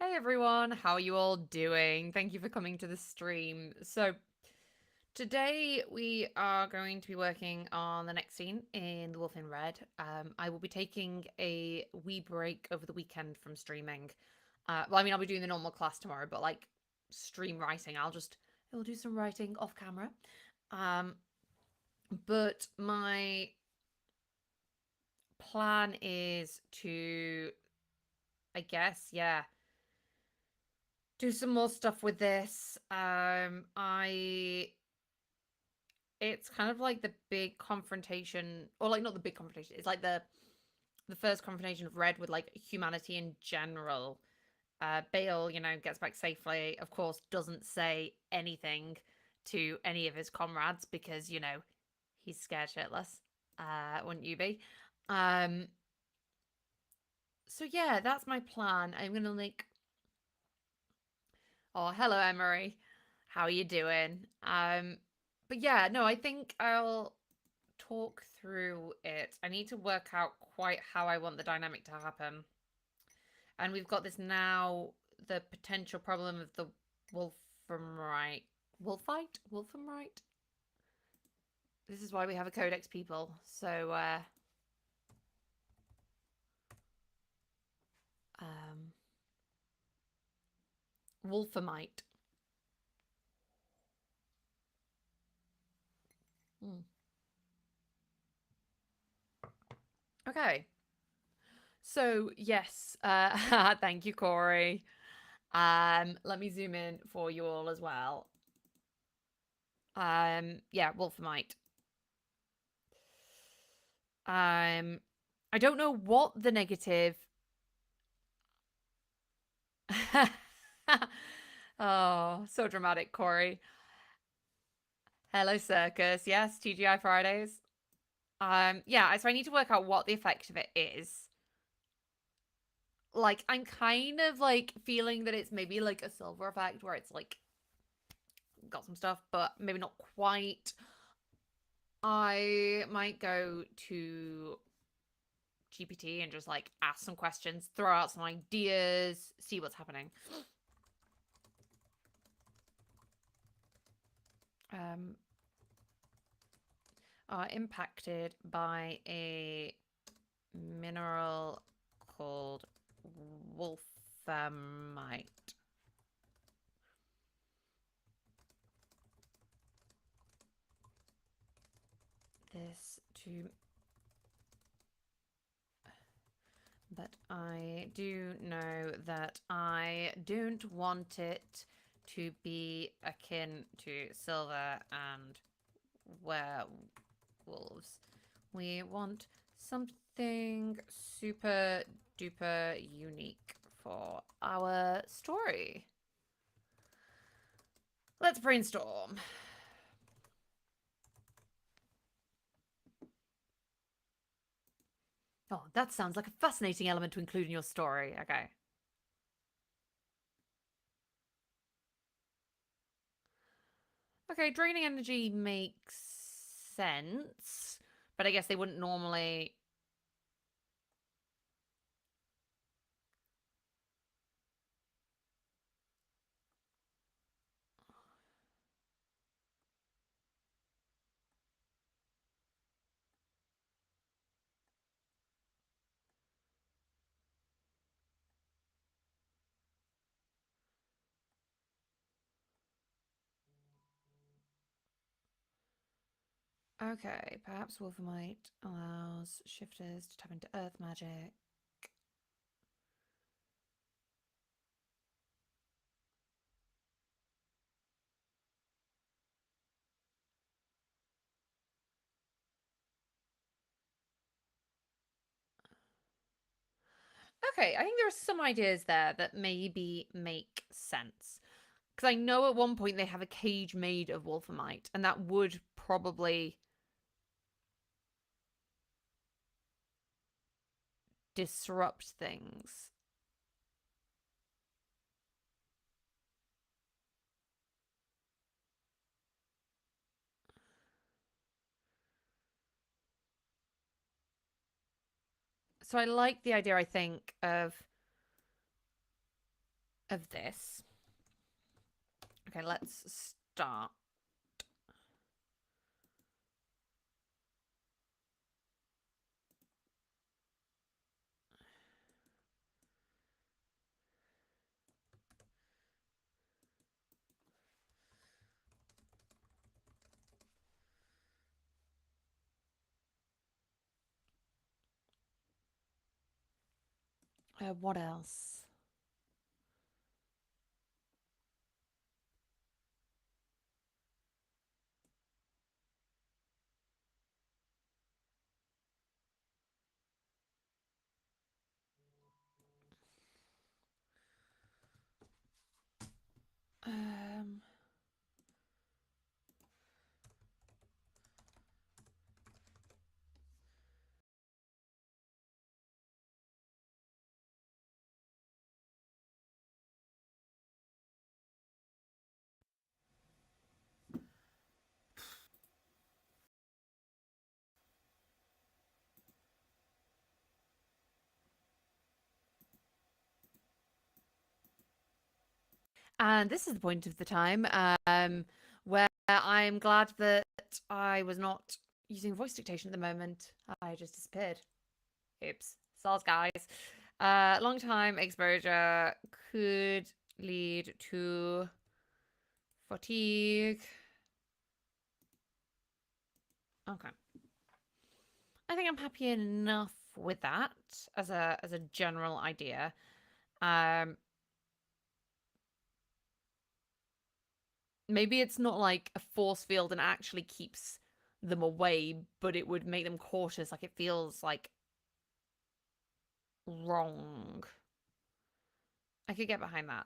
Hey everyone, how are you all doing? Thank you for coming to the stream. So, today we are going to be working on the next scene in The Wolf in Red. I will be taking a wee break over the weekend from streaming. I'll be doing the normal class tomorrow, but like stream writing, I'll do some writing off camera. Um, but my plan is to, I guess, yeah, do some more stuff with this. It's kind of like the big confrontation, or like not the big confrontation. It's like the first confrontation of Red with like humanity in general. Bale, gets back safely. Of course, doesn't say anything to any of his comrades because he's scared shitless. Wouldn't you be? Um. So yeah, that's my plan. I'm gonna like. Oh, hello, Emery. How are you doing? But yeah, no, I think I'll talk through it. I need to work out quite how I want the dynamic to happen. And we've got this now, the potential problem of the Wolframite. Wolfite? Wolframite? This is why we have a codex, people. So, um, Wolframite. Hmm. Okay. So, yes, thank you, Corey. Let me zoom in for you all as well. Yeah, Wolframite. I don't know what the negative. Oh, so dramatic, Corey. Hello, Circus. Yes, TGI Fridays. Yeah, so I need to work out what the effect of it is. Like, I'm kind of like feeling that it's maybe like a silver effect where it's like got some stuff, but maybe not quite. I might go to GPT and just like ask some questions, throw out some ideas, see what's happening. Um, are impacted by a mineral called wolframite. This to. But I do know that I don't want it to be akin to silver and werewolves. We want something super duper unique for our story. Let's brainstorm. Oh, that sounds like a fascinating element to include in your story. Okay. Okay, draining energy makes sense, but I guess they wouldn't normally. Okay, perhaps Wolvermite allows shifters to tap into earth magic. Okay, I think there are some ideas there that maybe make sense. Because I know at one point they have a cage made of Wolframite, and that would probably disrupt things. So I like the idea, I think, of of this. Okay, let's start. What else? Um, and this is the point of the time where I'm glad that I was not using voice dictation at the moment. I just disappeared. Oops. Soz, guys. Long time exposure could lead to fatigue. Okay. I think I'm happy enough with that as a general idea. Um, Maybe it's not like a force field and actually keeps them away, but it would make them cautious. Like it feels like wrong. I could get behind that.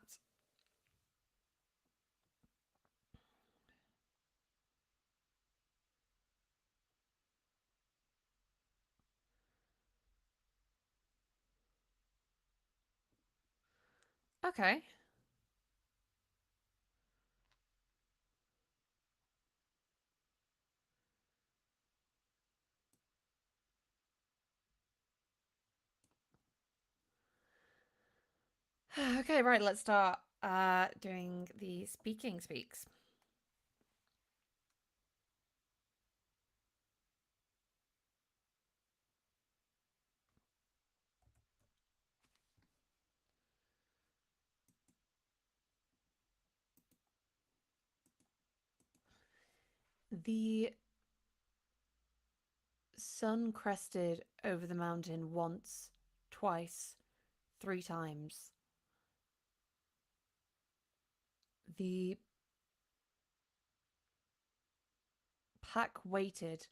Okay. Okay, right, let's start doing the speaking speaks. The sun crested over the mountain once, twice, three times. The pack waited,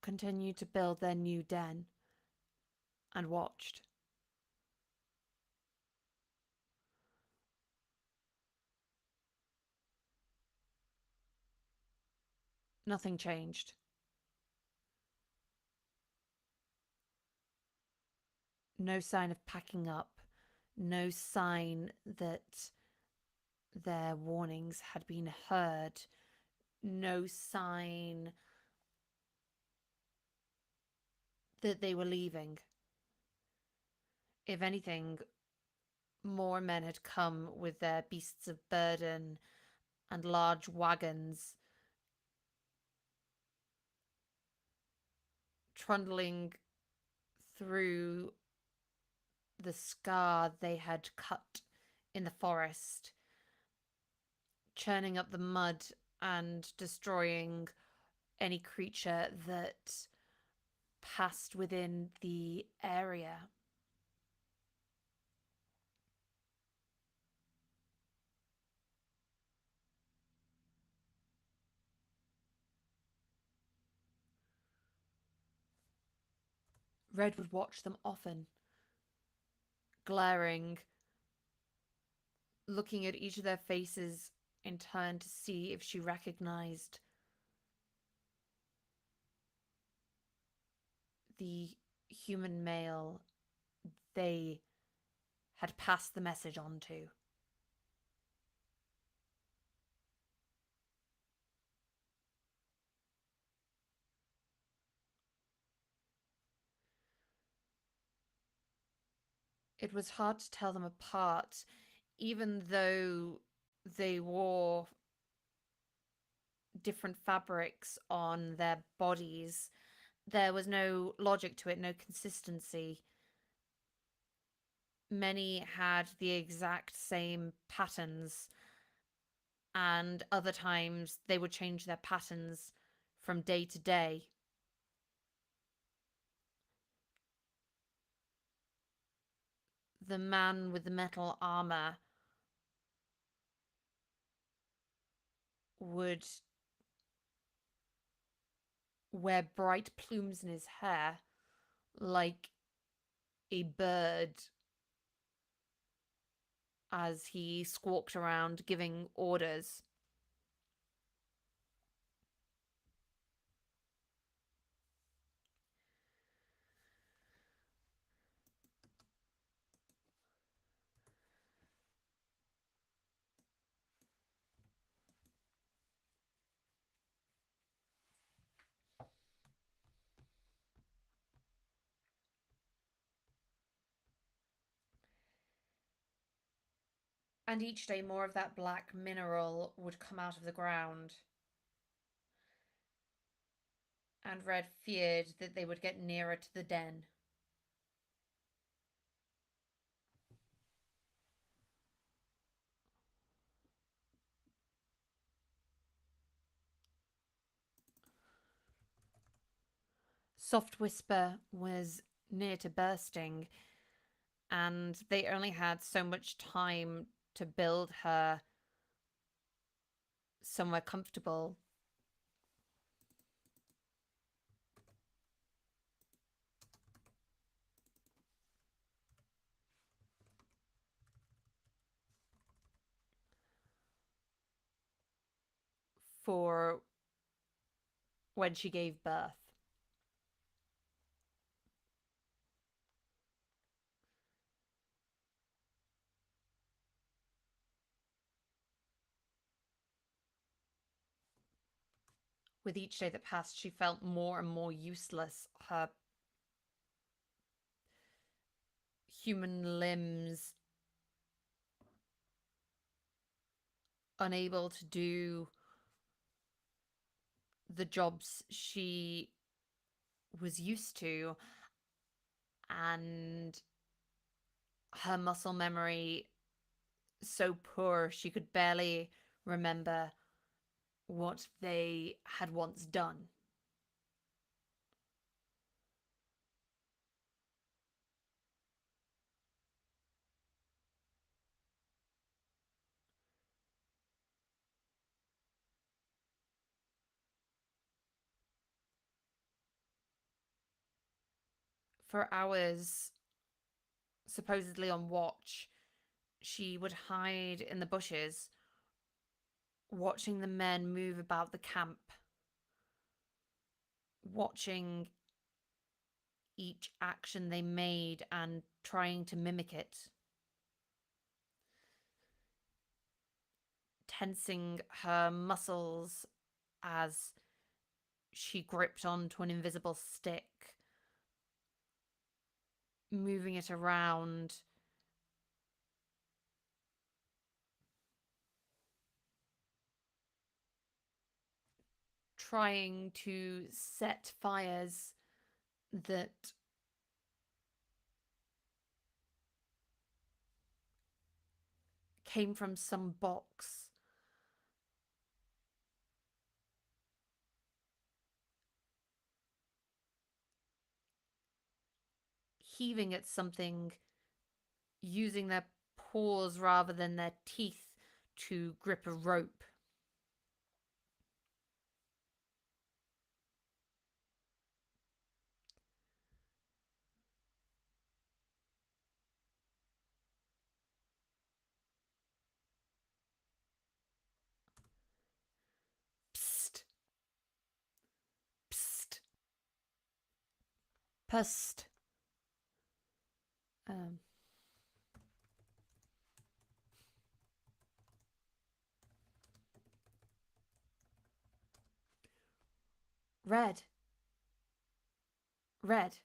continued to build their new den, and watched. Nothing changed. No sign of packing up. No sign that their warnings had been heard. No sign that they were leaving. If anything, more men had come with their beasts of burden and large wagons, trundling through the scar they had cut in the forest, churning up the mud and destroying any creature that passed within the area. Red would watch them often, glaring, looking at each of their faces in turn to see if she recognized the human male they had passed the message on to. It was hard to tell them apart, even though they wore different fabrics on their bodies. There was no logic to it, no consistency. Many had the exact same patterns, and other times they would change their patterns from day to day. The man with the metal armor would wear bright plumes in his hair like a bird as he squawked around giving orders. And each day more of that black mineral would come out of the ground. And Red feared that they would get nearer to the den. Soft Whisper was near to bursting, and they only had so much time to build her somewhere comfortable. For when she gave birth. With each day that passed, she felt more and more useless. Her human limbs unable to do the jobs she was used to, and her muscle memory so poor she could barely remember what they had once done. For hours, supposedly on watch, she would hide in the bushes, watching the men move about the camp, watching each action they made and trying to mimic it, tensing her muscles as she gripped onto an invisible stick, moving it around, trying to set fires that came from some box. Heaving at something, using their paws rather than their teeth to grip a rope. Psst, psst, psst. Um, Red, Red.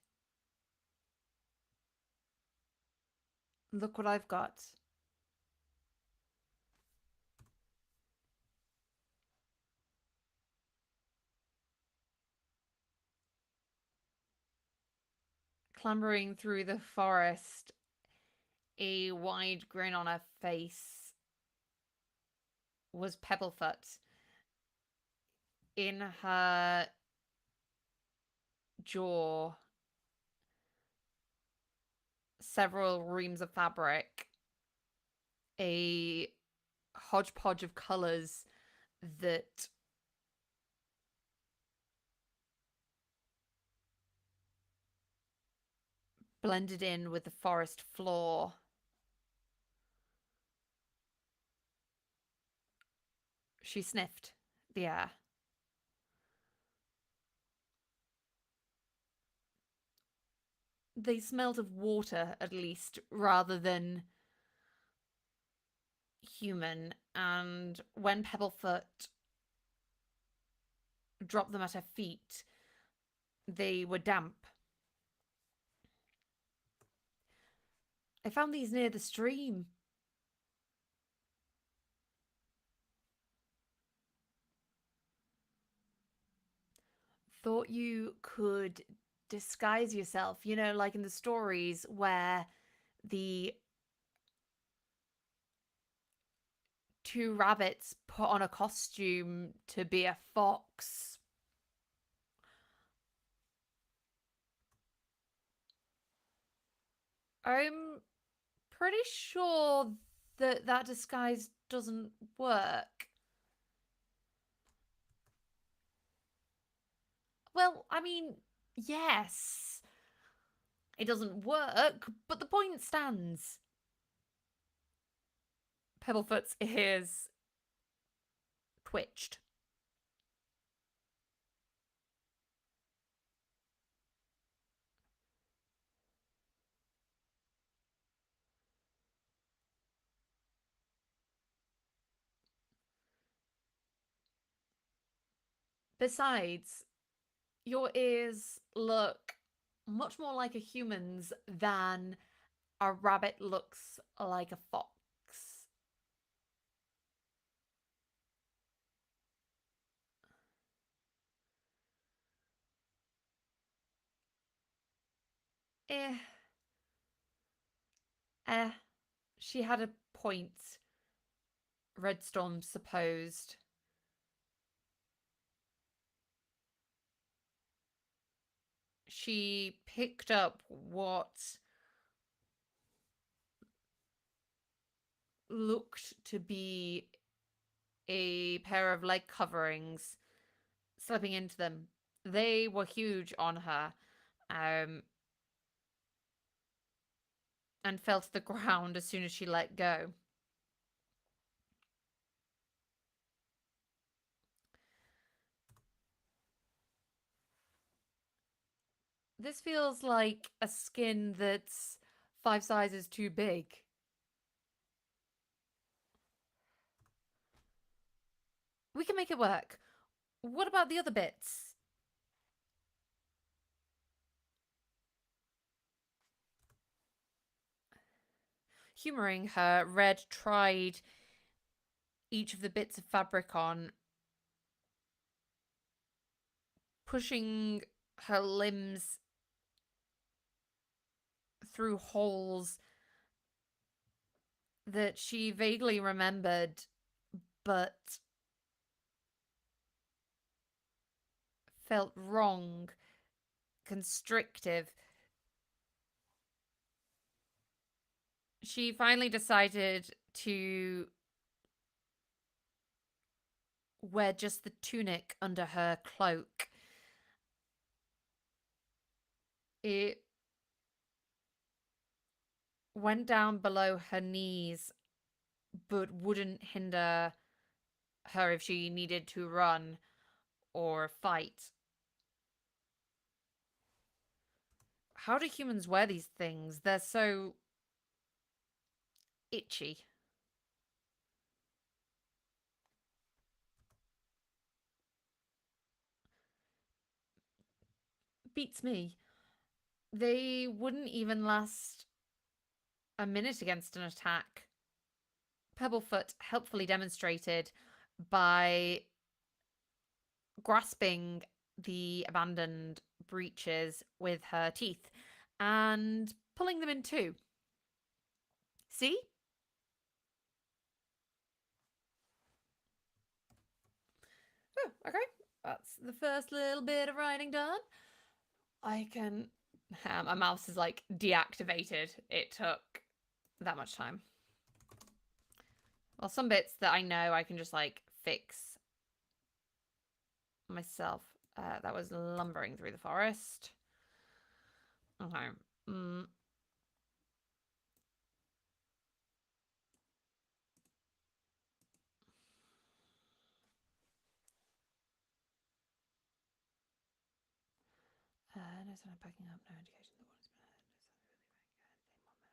Look what I've got. Clambering through the forest, a wide grin on her face, was Pebblefoot. In her jaw, several reams of fabric, a hodgepodge of colours that blended in with the forest floor. She sniffed the air. They smelled of water, at least, rather than human. And when Pebblefoot dropped them at her feet, they were damp. I found these near the stream. Thought you could disguise yourself, like in the stories where the two rabbits put on a costume to be a fox. I'm pretty sure that that disguise doesn't work. Well, I mean, yes, it doesn't work, but the point stands. Pebblefoot's ears twitched. Besides, your ears look much more like a human's than a rabbit looks like a fox. Eh, eh, she had a point, Redstorm supposed. She picked up what looked to be a pair of leg coverings, slipping into them. They were huge on her, um, and fell to the ground as soon as she let go. This feels like a skin that's 5 sizes too big. We can make it work. What about the other bits? Humouring her, Red tried each of the bits of fabric on, pushing her limbs through holes that she vaguely remembered, but felt wrong, constrictive. She finally decided to wear just the tunic under her cloak. It went down below her knees, but wouldn't hinder her if she needed to run or fight. How do humans wear these things? They're so itchy. Beats me. They wouldn't even last a minute against an attack. Pebblefoot helpfully demonstrated by grasping the abandoned breeches with her teeth and pulling them in two. See? Oh, okay. That's the first little bit of writing done. I can. My mouse is like deactivated. It took that much time. Well, some bits that I know I can just like fix myself. That was lumbering through the forest. Okay. Mm. No sign of packing up, no indication that one has been heard.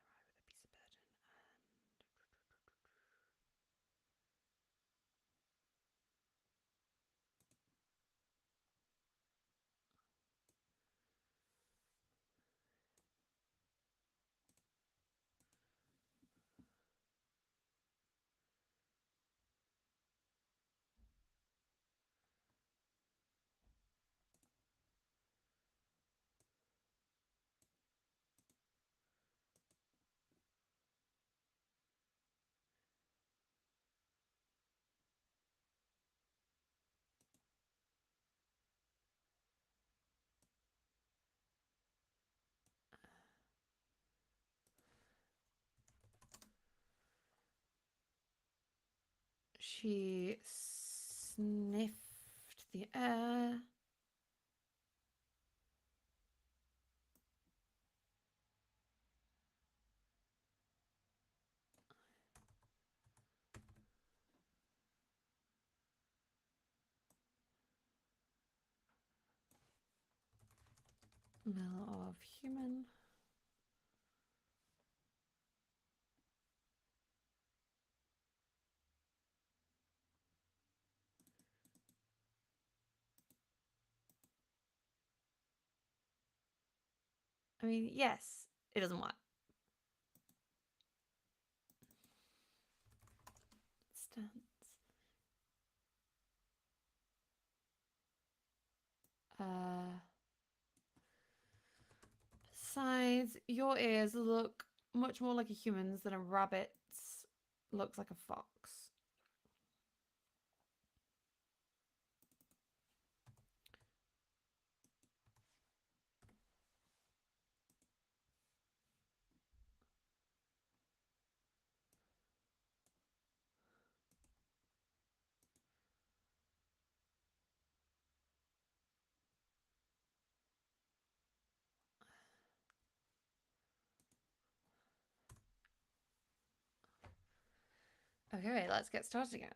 No sign of really rank. They more men arrive with a piece of burden. She sniffed the air. Smell of human. I mean, yes, it doesn't work. Stance. Besides, your ears look much more like a human's than a rabbit's looks like a fox. Okay, let's get started again.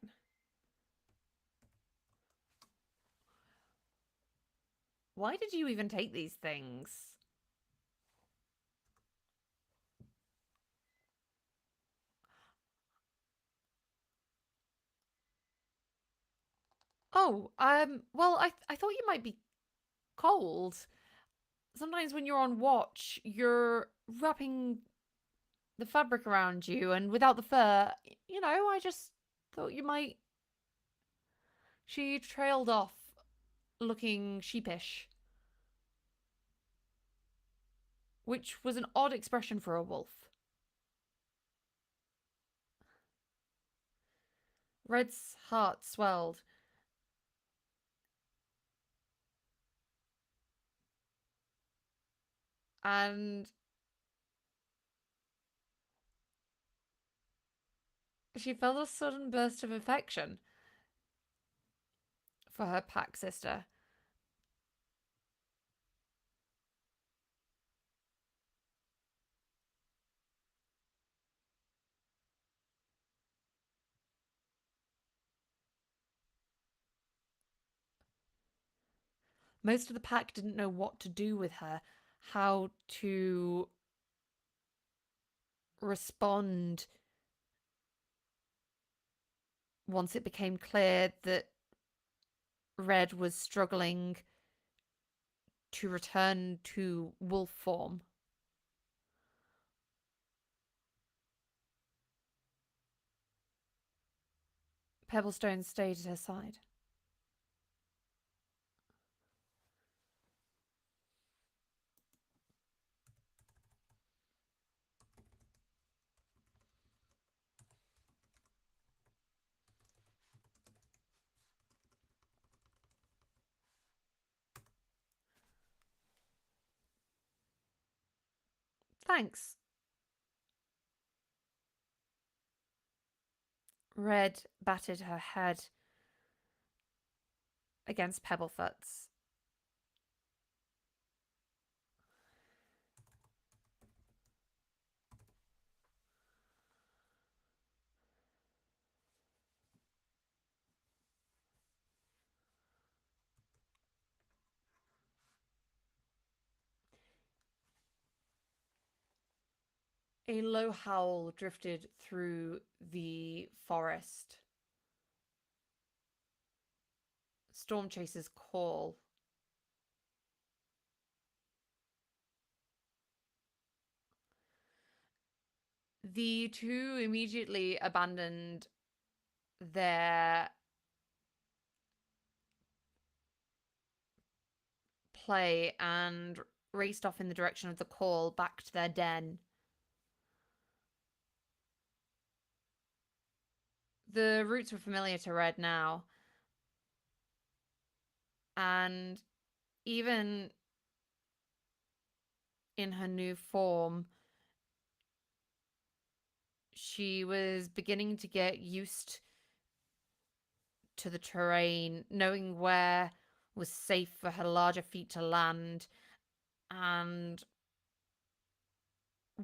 Why did you even take these things? Oh, well, I thought you might be cold. Sometimes when you're on watch, you're wrapping the fabric around you, and without the fur, I just thought you might. She trailed off, looking sheepish, which was an odd expression for a wolf. Red's heart swelled. And she felt a sudden burst of affection for her pack sister. Most of the pack didn't know what to do with her, how to respond once it became clear that Red was struggling to return to wolf form. Pebblestone stayed at her side. Thanks. Red batted her head against Pebblefoot's. A low howl drifted through the forest. Storm Chaser's call. The two immediately abandoned their play and raced off in the direction of the call back to their den. The routes were familiar to Red now, and even in her new form, she was beginning to get used to the terrain, knowing where was safe for her larger feet to land and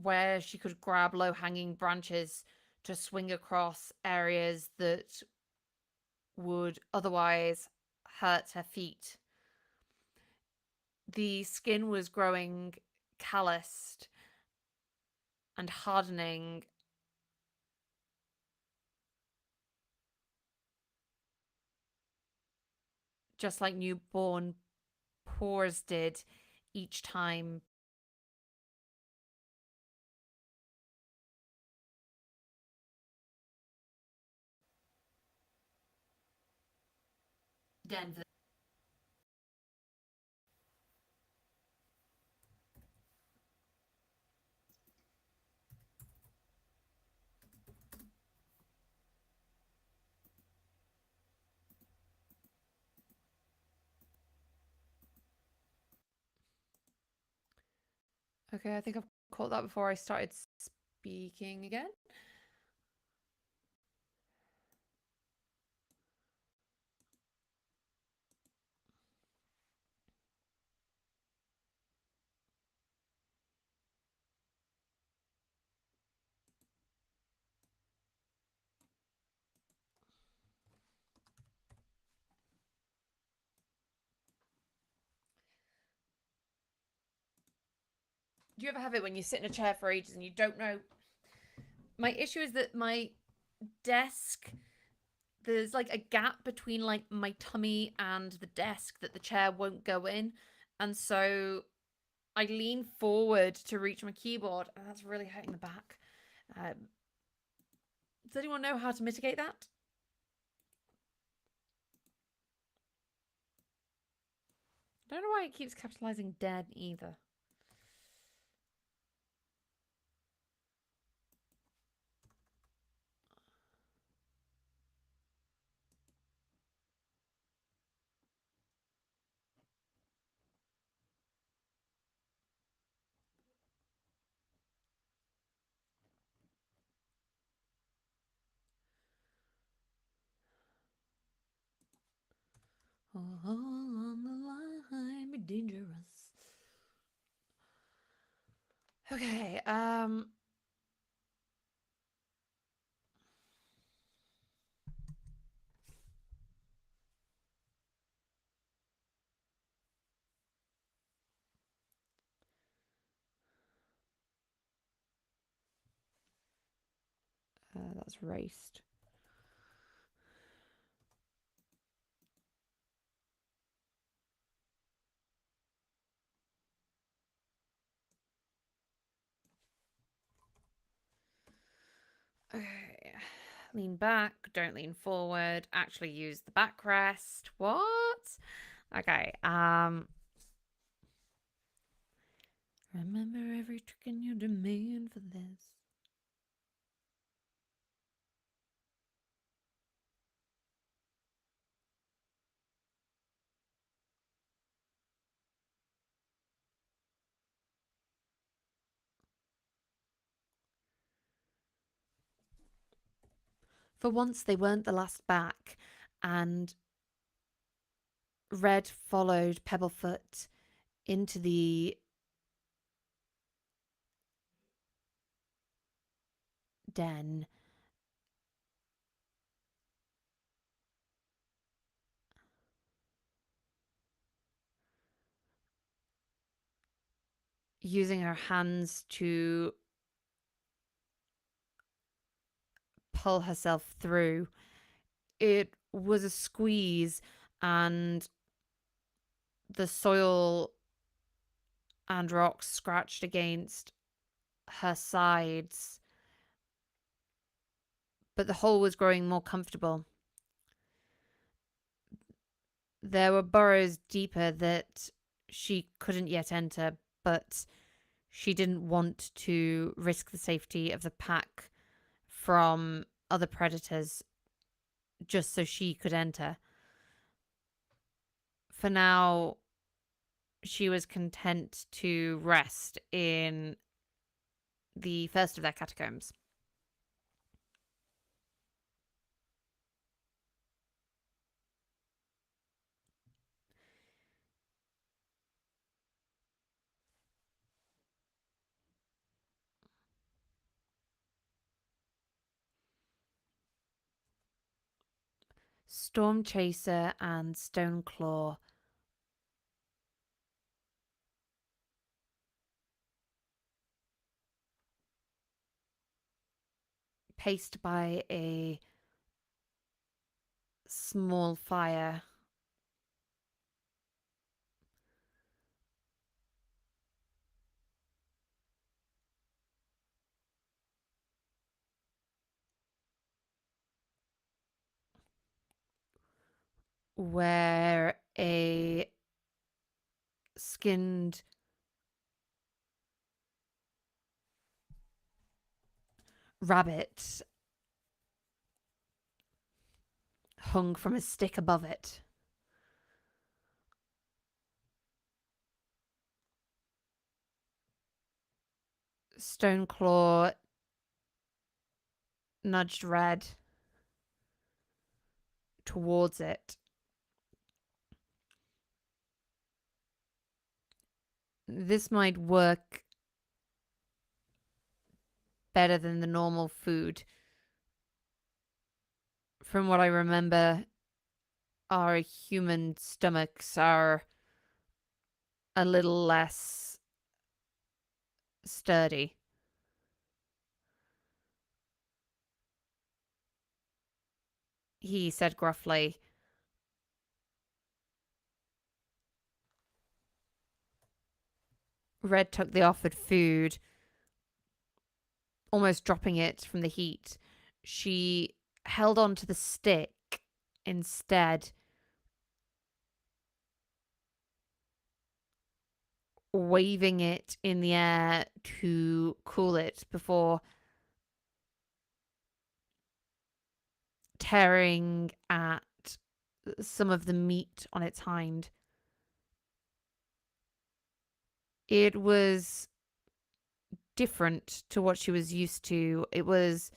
where she could grab low-hanging branches to swing across areas that would otherwise hurt her feet. The skin was growing calloused and hardening, just like newborn pores did each time. Denver. Okay, I think I've caught that before I started speaking again. Do you ever have it when you sit in a chair for ages and you don't know? My issue is that my desk, there's like a gap between like my tummy and the desk that the chair won't go in. And so I lean forward to reach my keyboard, and that's really hurting the back. Does anyone know how to mitigate that? I don't know why it keeps capitalizing dead either. All on the line, be dangerous. Okay, that's raced. Okay. Lean back, don't lean forward. Actually use the backrest. What? Okay. Remember every trick in your domain for this. For once, they weren't the last back, and Red followed Pebblefoot into the den. Using her hands to pull herself through. It was a squeeze, and the soil and rocks scratched against her sides, but the hole was growing more comfortable. There were burrows deeper that she couldn't yet enter, but she didn't want to risk the safety of the pack from other predators just so she could enter. For now, she was content to rest in the first of their catacombs. Storm Chaser and Stoneclaw paced by a small fire. Where a skinned rabbit hung from a stick above it. Stoneclaw nudged Red towards it. This might work better than the normal food. From what I remember, our human stomachs are a little less sturdy. He said gruffly. Red took the offered food, almost dropping it from the heat. She held on to the stick instead, waving it in the air to cool it before tearing at some of the meat on its hind. It was different to what she was used to. It was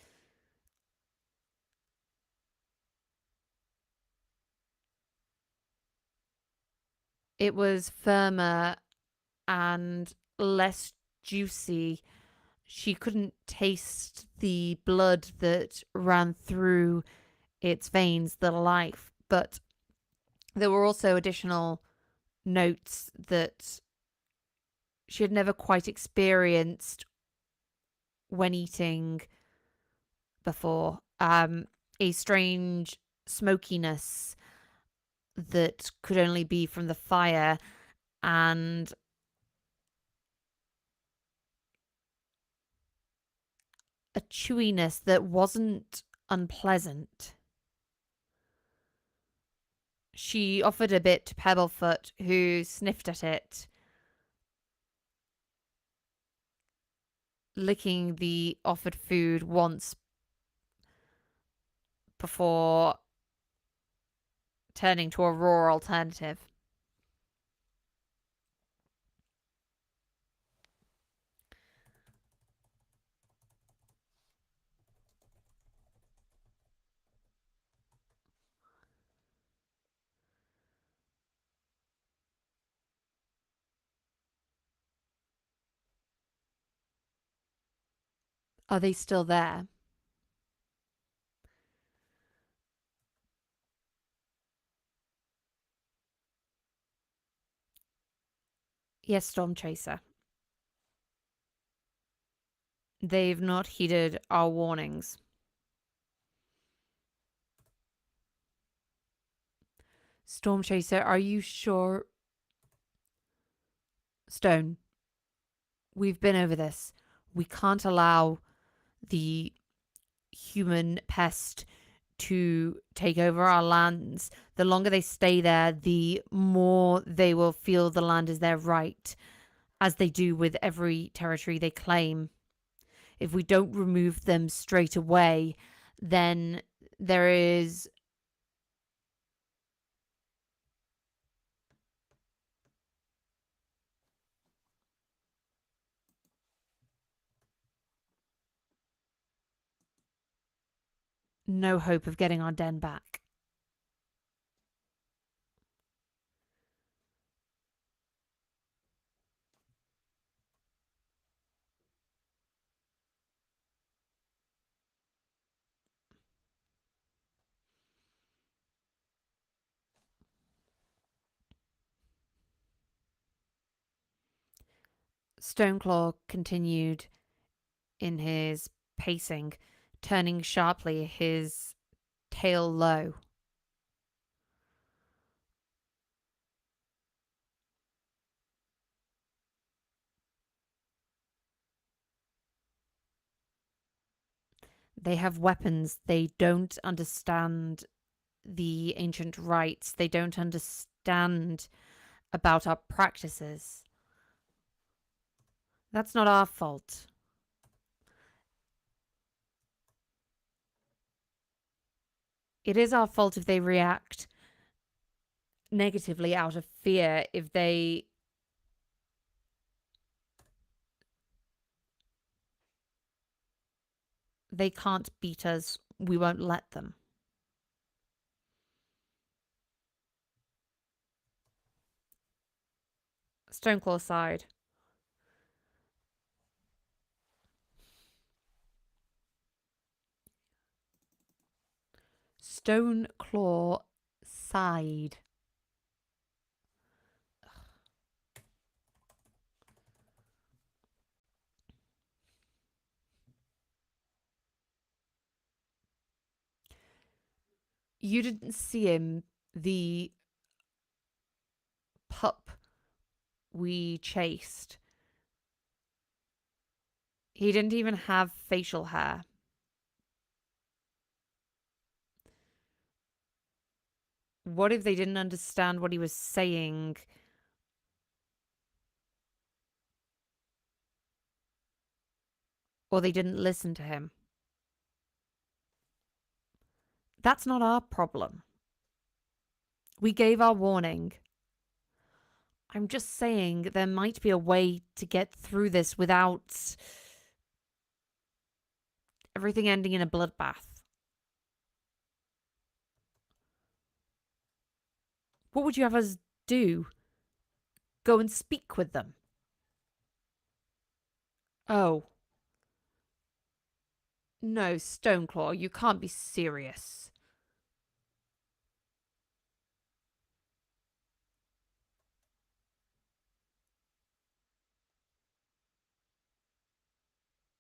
firmer and less juicy. She couldn't taste the blood that ran through its veins, the life, but there were also additional notes that she had never quite experienced when eating before. A strange smokiness that could only be from the fire, and a chewiness that wasn't unpleasant. She offered a bit to Pebblefoot, who sniffed at it, licking the offered food once before turning to a raw alternative. Are they still there? Yes, Stormchaser. They've not heeded our warnings. Stormchaser, are you sure? Stone, we've been over this. We can't allow the human pest to take over our lands. The longer they stay there, the more they will feel the land is their right, as they do with every territory they claim. If we don't remove them straight away, then there is no hope of getting our den back. Stoneclaw continued in his pacing, turning sharply, his tail low. They have weapons. They don't understand the ancient rites. They don't understand about our practices. That's not our fault. It is our fault if they react negatively out of fear, if they can't beat us, we won't let them. Stoneclaw sighed. Stoneclaw sighed. You didn't see him, the pup we chased. He didn't even have facial hair. What if they didn't understand what he was saying? Or they didn't listen to him? That's not our problem. We gave our warning. I'm just saying there might be a way to get through this without everything ending in a bloodbath. What would you have us do? Go and speak with them? Oh. No, Stoneclaw, you can't be serious.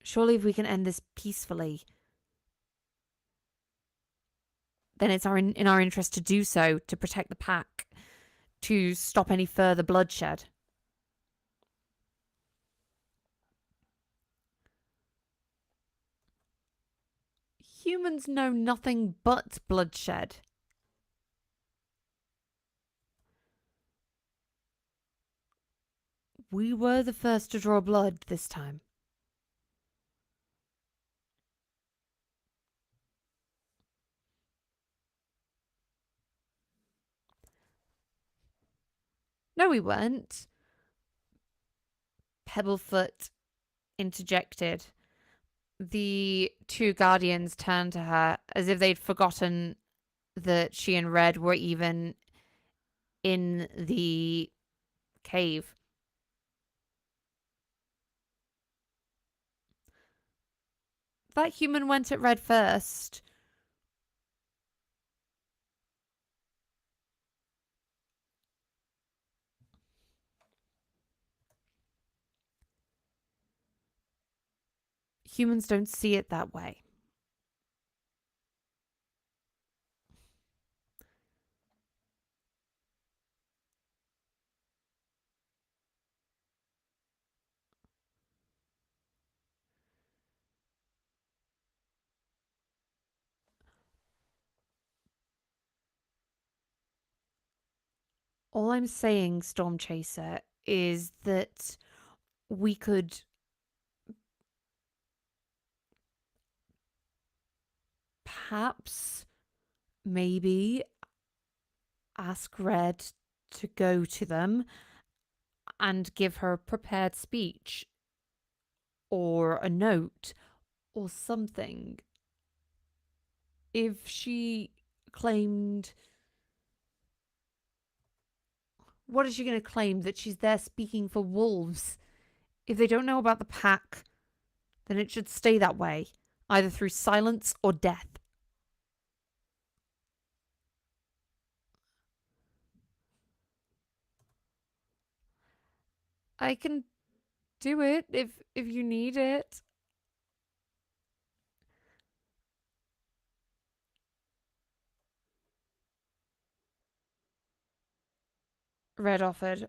Surely if we can end this peacefully, then it's in our interest to do so, to protect the pack, to stop any further bloodshed. Humans know nothing but bloodshed. We were the first to draw blood this time. No, we weren't. Pebblefoot interjected. The two guardians turned to her as if they'd forgotten that she and Red were even in the cave. That human went at Red first. Humans don't see it that way. All I'm saying, Storm Chaser, is that we could perhaps, maybe, ask Red to go to them and give her a prepared speech or a note or something. If she claimed. What is she going to claim? That she's there speaking for wolves? If they don't know about the pack, then it should stay that way, either through silence or death. I can do it if you need it. Red offered.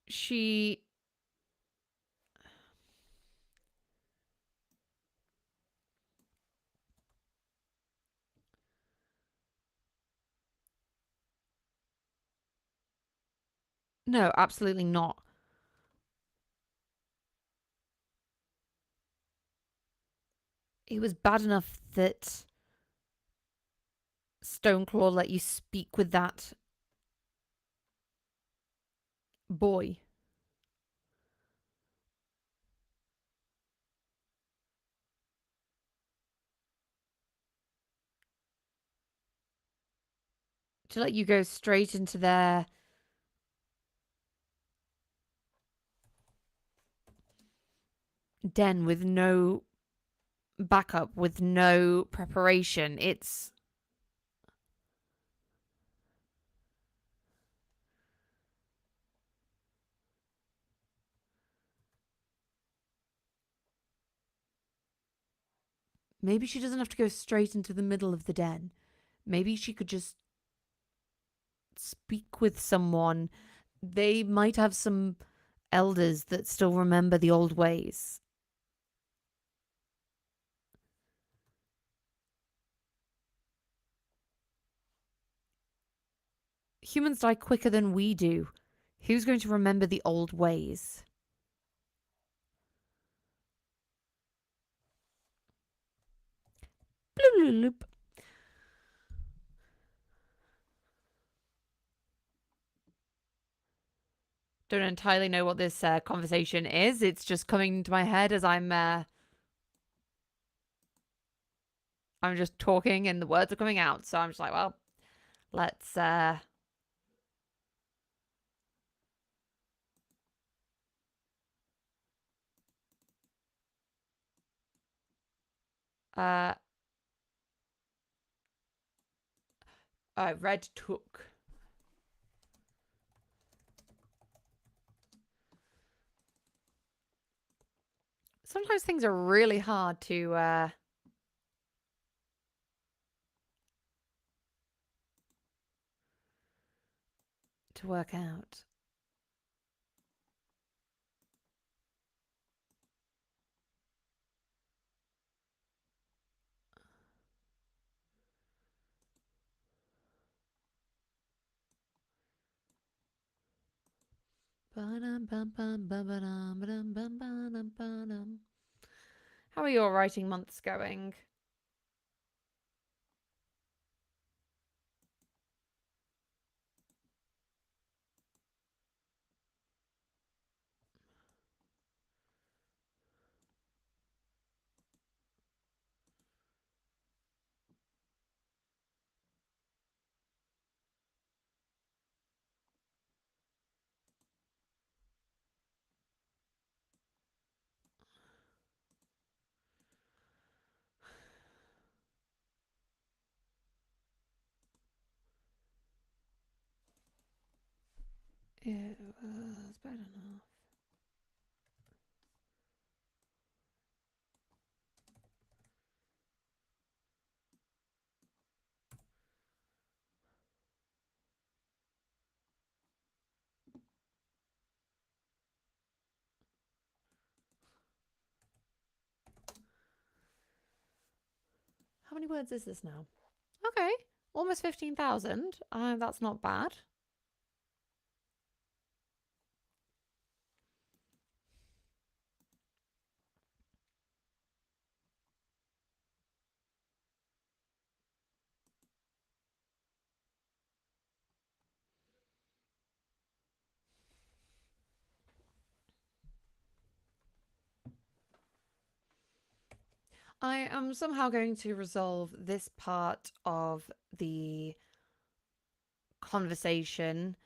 She. No, absolutely not. It was bad enough that Stoneclaw let you speak with that boy. To let you go straight into their den with no backup, with no preparation. It's. Maybe she doesn't have to go straight into the middle of the den. Maybe she could just speak with someone. They might have some elders that still remember the old ways. Humans die quicker than we do. Who's going to remember the old ways? Bloop. Don't entirely know what this conversation is. It's just coming into my head as I'm just talking and the words are coming out. So I'm just like, well, let's uh Red took. Sometimes things are really hard to work out. How are your writing months going? It was bad enough. How many words is this now? Okay, almost 15,000. That's not bad. I am somehow going to resolve this part of the conversation.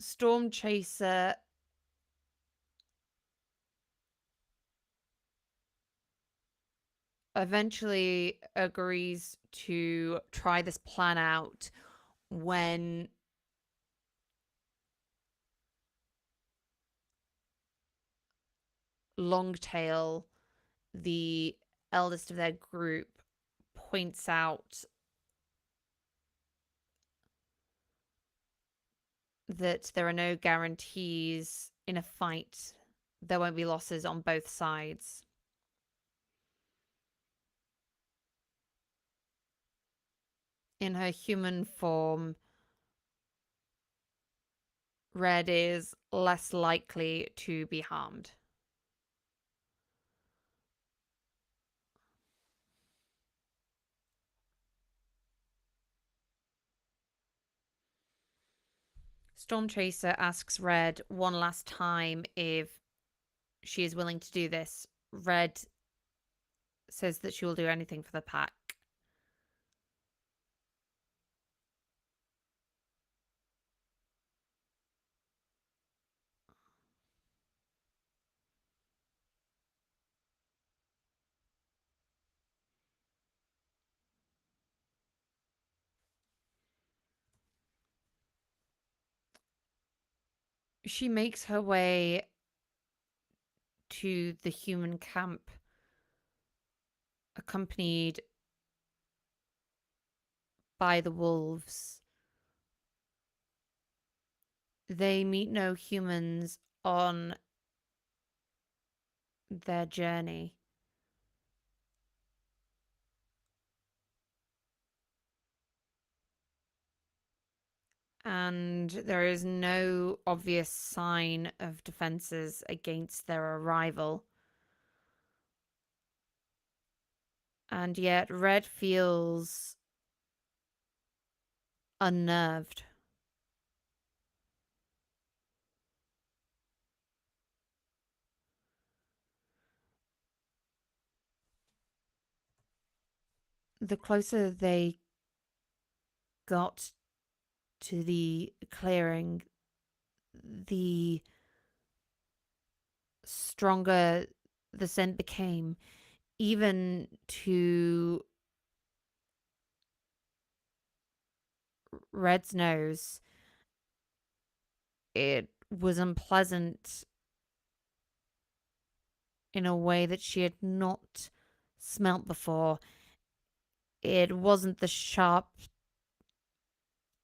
Storm Chaser eventually agrees to try this plan out when Longtail, the eldest of their group, points out that there are no guarantees in a fight. There won't be losses on both sides. In her human form, Red is less likely to be harmed. Storm Chaser asks Red one last time if she is willing to do this. Red says that she will do anything for the pack. She makes her way to the human camp, accompanied by the wolves. They meet no humans on their journey. And there is no obvious sign of defenses against their arrival. And yet, Red feels unnerved. The closer they got to the clearing, the stronger the scent became, even to Red's nose. It was unpleasant in a way that she had not smelt before. It wasn't the sharp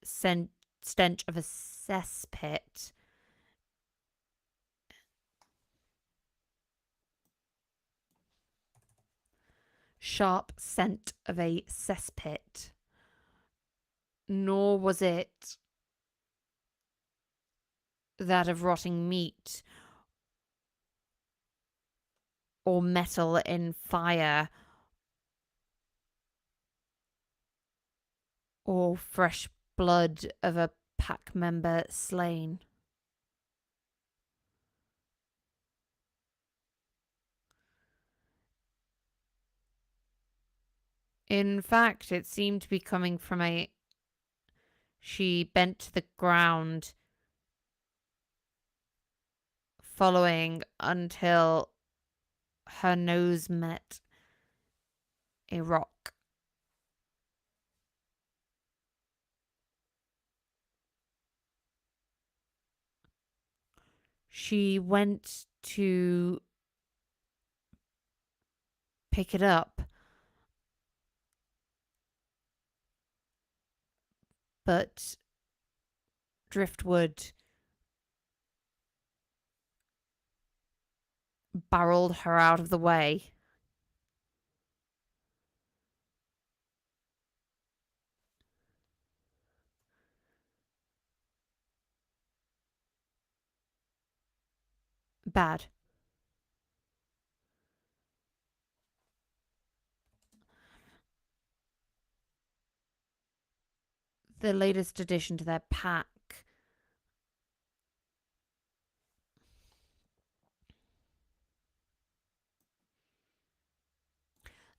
stench of a cesspit. Sharp scent of a cesspit. Nor was it that of rotting meat or metal in fire or fresh blood of a pack member slain. In fact, it seemed to be coming from a. She bent to the ground, following until her nose met a rock. She went to pick it up, but driftwood barreled her out of the way. Bad. The latest addition to their pack.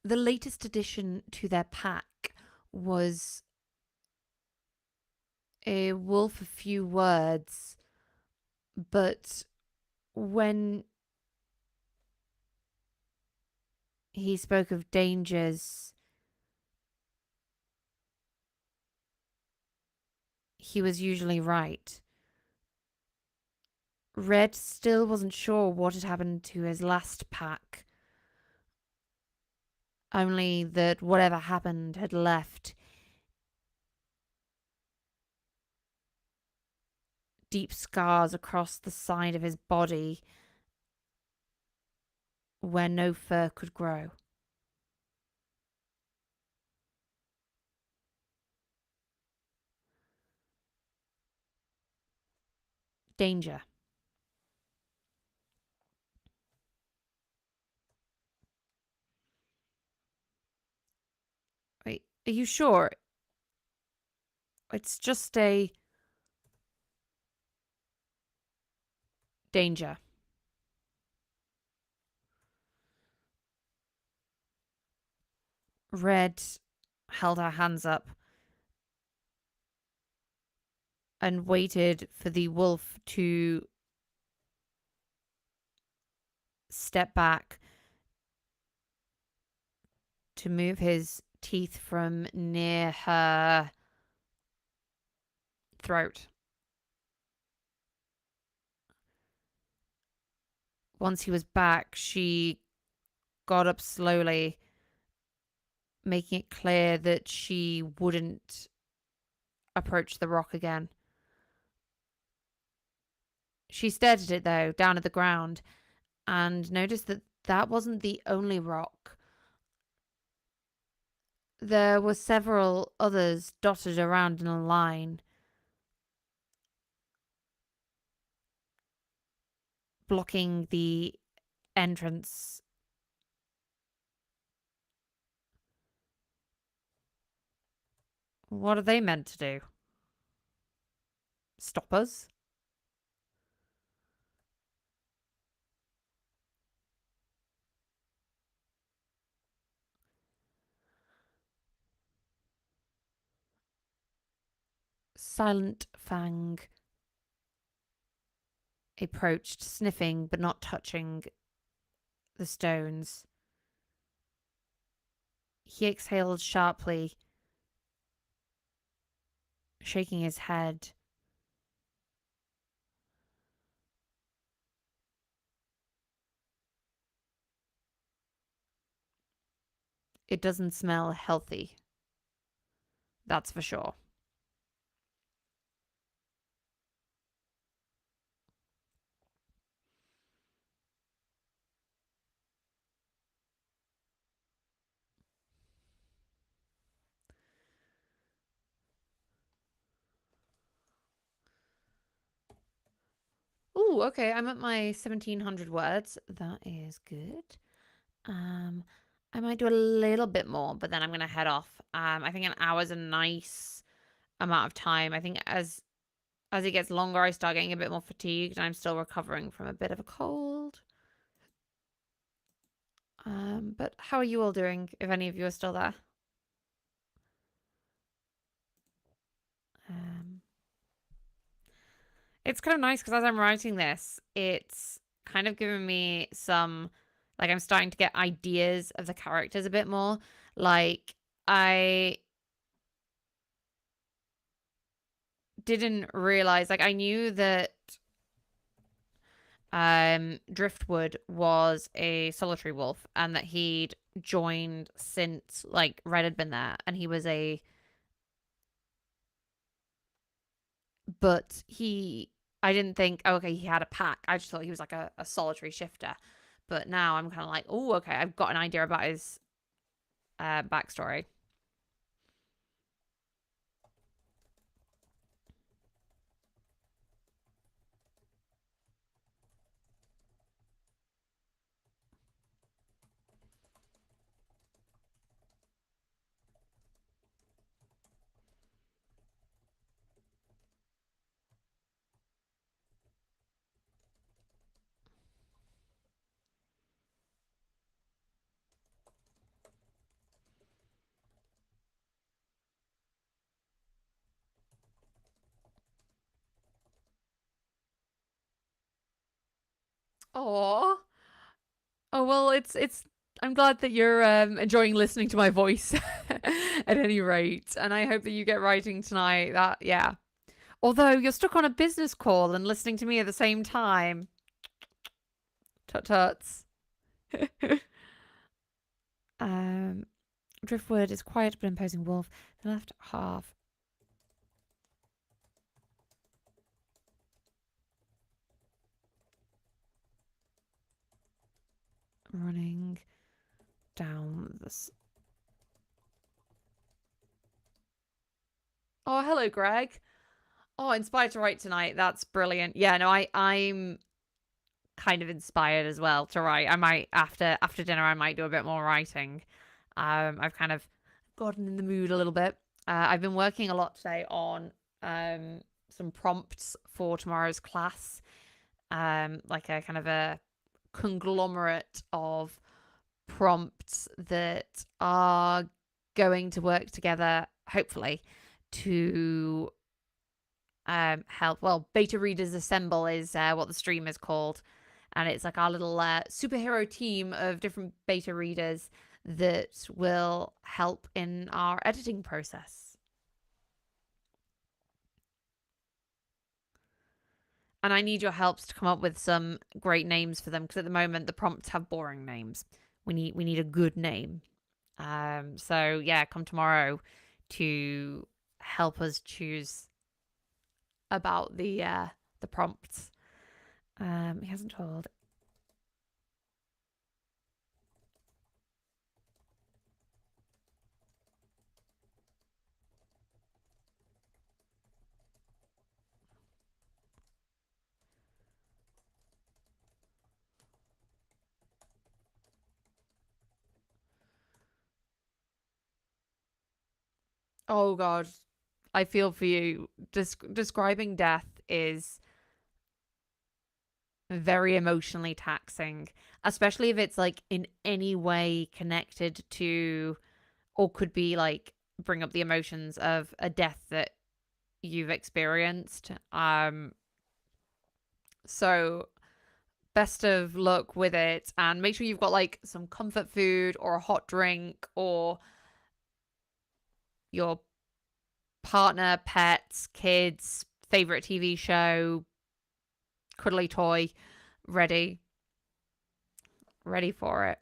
The latest addition to their pack was a wolf of few words, but when he spoke of dangers, he was usually right. Red still wasn't sure what had happened to his last pack, only that whatever happened had left deep scars across the side of his body where no fur could grow. Danger. Wait, are you sure? It's just a danger. Red held her hands up and waited for the wolf to step back to move his teeth from near her throat. Once he was back, she got up slowly, making it clear that she wouldn't approach the rock again. She stared at it, though, down at the ground, and noticed that that wasn't the only rock. There were several others dotted around in a line, blocking the entrance. What are they meant to do? Stop us? Silent Fang approached, sniffing but not touching the stones. He exhaled sharply, shaking his head. It doesn't smell healthy. That's for sure. Oh, okay. I'm at my 1700 words. That is good. Um, I might do a little bit more, but then I'm gonna head off. I think an hour's a nice amount of time. I think as it gets longer, I start getting a bit more fatigued, and I'm still recovering from a bit of a cold. But how are you all doing? If any of you are still there. Um, it's kind of nice because as I'm writing this, it's kind of giving me some, like, I'm starting to get ideas of the characters a bit more. Like, I didn't realize, like, I knew that Driftwood was a solitary wolf and that he'd joined since like Red had been there and he was a but he I didn't think, oh, okay, he had a pack. I just thought he was like a solitary shifter. But now I'm kind of like, oh, okay, I've got an idea about his backstory. Oh, oh well, it's. I'm glad that you're enjoying listening to my voice at any rate, and I hope that you get writing tonight. That yeah. Although you're stuck on a business call and listening to me at the same time. Tut tuts. um, Driftwood is quiet but imposing wolf. The left half running down this. Oh, hello, Greg. Oh, inspired to write tonight. That's brilliant. Yeah, no, I'm kind of inspired as well to write. I might after dinner I might do a bit more writing. I've kind of gotten in the mood a little bit. I've been working a lot today on some prompts for tomorrow's class. Like a kind of a conglomerate of prompts that are going to work together, hopefully, to help. Well, beta readers assemble is what the stream is called, and it's like our little superhero team of different beta readers that will help in our editing process. And I need your helps to come up with some great names for them because at the moment the prompts have boring names. We need a good name. So yeah, come tomorrow to help us choose about the prompts. He hasn't told. Oh God, I feel for you. Describing death is very emotionally taxing, especially if it's like in any way connected to or could be like bring up the emotions of a death that you've experienced. So best of luck with it and make sure you've got like some comfort food or a hot drink or your partner, pets, kids, favorite TV show, cuddly toy ready for it.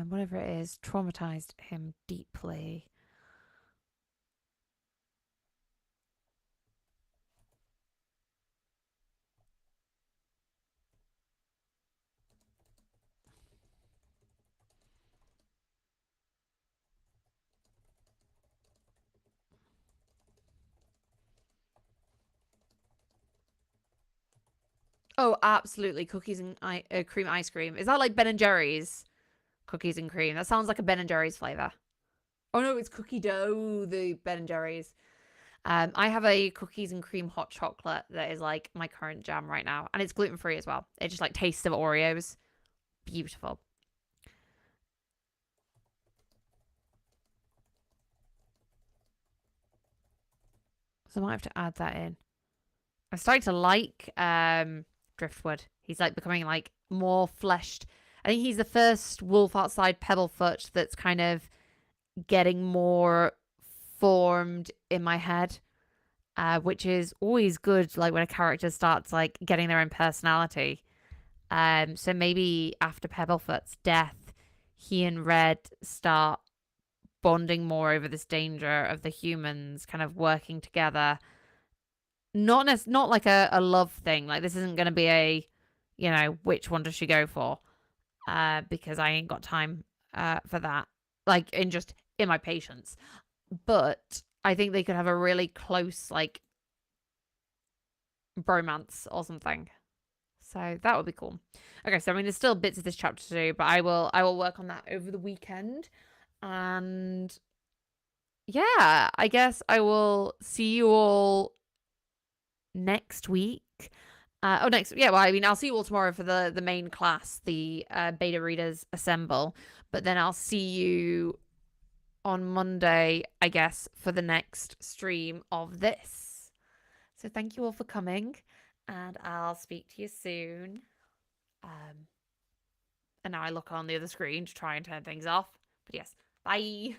Whatever it is, traumatized him deeply. Oh, absolutely. Cookies and cream ice cream. Is that like Ben and Jerry's cookies and cream? That sounds like a Ben and Jerry's flavor. Oh no, it's cookie dough, the Ben and Jerry's. I have a cookies and cream hot chocolate that is like my current jam right now, and it's gluten free as well. It just like tastes of Oreos. Beautiful. So I might have to add that in. I'm starting to like Driftwood. He's like becoming like more fleshed. I think he's the first wolf outside Pebblefoot that's kind of getting more formed in my head. Which is always good, like when a character starts like getting their own personality. So maybe after Pebblefoot's death, he and Red start bonding more over this danger of the humans kind of working together. Not like a love thing. Like this isn't going to be a, which one does she go for? Because I ain't got time for that. Like in my patience. But I think they could have a really close like bromance or something. So that would be cool. Okay, so I mean, there's still bits of this chapter to do, but I will work on that over the weekend, and yeah, I guess I will see you all next week. Next, yeah. Well, I mean, I'll see you all tomorrow for the main class, the beta readers assemble, but then I'll see you on Monday, I guess, for the next stream of this. So thank you all for coming, and I'll speak to you soon. Um, and now I look on the other screen to try and turn things off. But yes, bye.